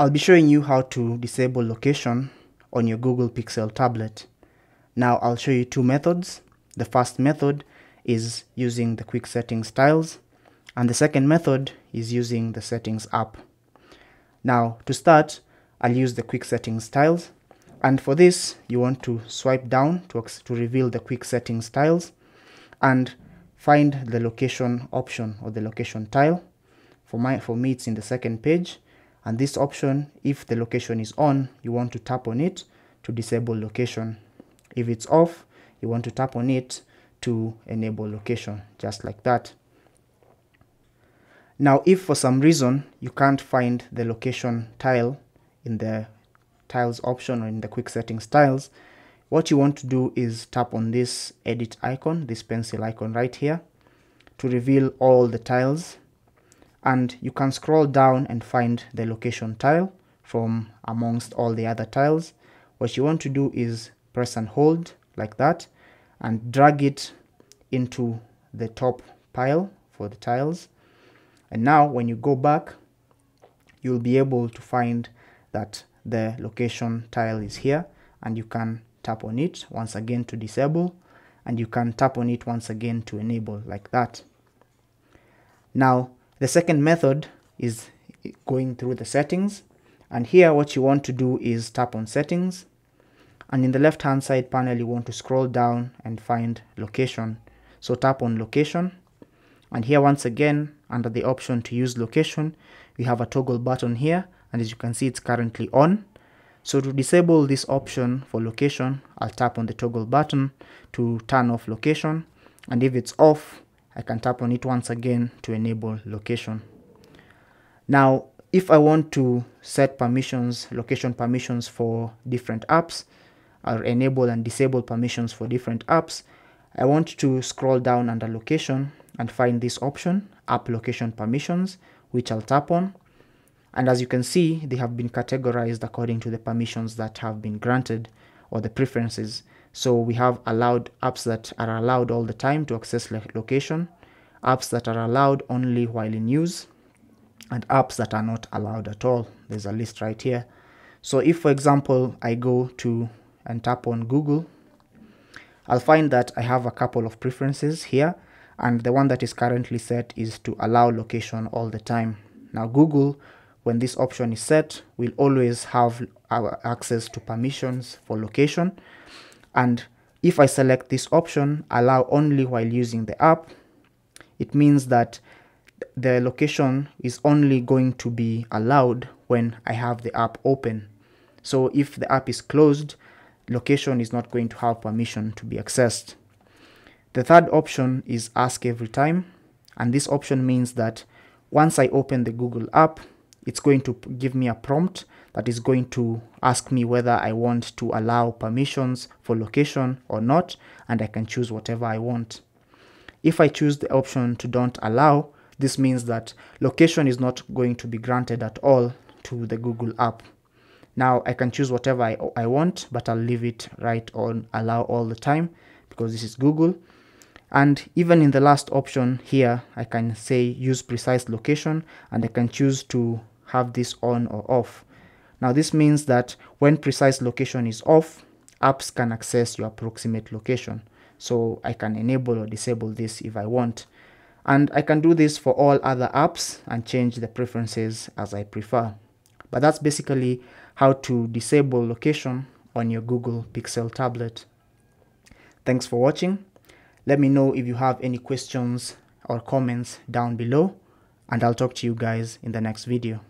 I'll be showing you how to disable location on your Google Pixel tablet. Now I'll show you two methods. The first method is using the quick settings tiles, and the second method is using the settings app. Now to start, I'll use the quick settings tiles, and for this you want to swipe down to reveal the quick settings tiles and find the location option or the location tile. For me it's in the second page, and this option, if the location is on, you want to tap on it to disable location. If it's off, you want to tap on it to enable location, just like that. Now if for some reason you can't find the location tile in the tiles option or in the quick settings tiles, what you want to do is tap on this edit icon, this pencil icon right here, to reveal all the tiles, and you can scroll down and find the location tile from amongst all the other tiles. What you want to do is press and hold like that and drag it into the top pile for the tiles, and now when you go back, you'll be able to find that the location tile is here, and you can tap on it once again to disable, and you can tap on it once again to enable, like that. Now the second method is going through the settings, and here what you want to do is tap on settings, and in the left hand side panel you want to scroll down and find location. So tap on location, and here once again under the option to use location we have a toggle button here, and as you can see it's currently on. So to disable this option for location, I'll tap on the toggle button to turn off location, and if it's off, I can tap on it once again to enable location. Now if I want to set permissions, location permissions for different apps, or enable and disable permissions for different apps, I want to scroll down under location and find this option, app location permissions, which I'll tap on. And as you can see, they have been categorized according to the permissions that have been granted, or the preferences. So we have allowed apps that are allowed all the time to access location, apps that are allowed only while in use, and apps that are not allowed at all. There's a list right here. So if for example I go to and tap on Google, I'll find that I have a couple of preferences here, and the one that is currently set is to allow location all the time. Now Google, when this option is set, will always have our access to permissions for location, and if I select this option, allow only while using the app, it means that the location is only going to be allowed when I have the app open. So if the app is closed, location is not going to have permission to be accessed. The third option is ask every time, and this option means that once I open the Google app, it's going to give me a prompt that is going to ask me whether I want to allow permissions for location or not, and I can choose whatever I want. If I choose the option to don't allow, this means that location is not going to be granted at all to the Google app. Now I can choose whatever I want, but I'll leave it right on allow all the time because this is Google. And even in the last option here, I can say use precise location, and I can choose to have this on or off. Now this means that when precise location is off, apps can access your approximate location. So I can enable or disable this if I want. And I can do this for all other apps and change the preferences as I prefer. But that's basically how to disable location on your Google Pixel tablet. Thanks for watching. Let me know if you have any questions or comments down below, and I'll talk to you guys in the next video.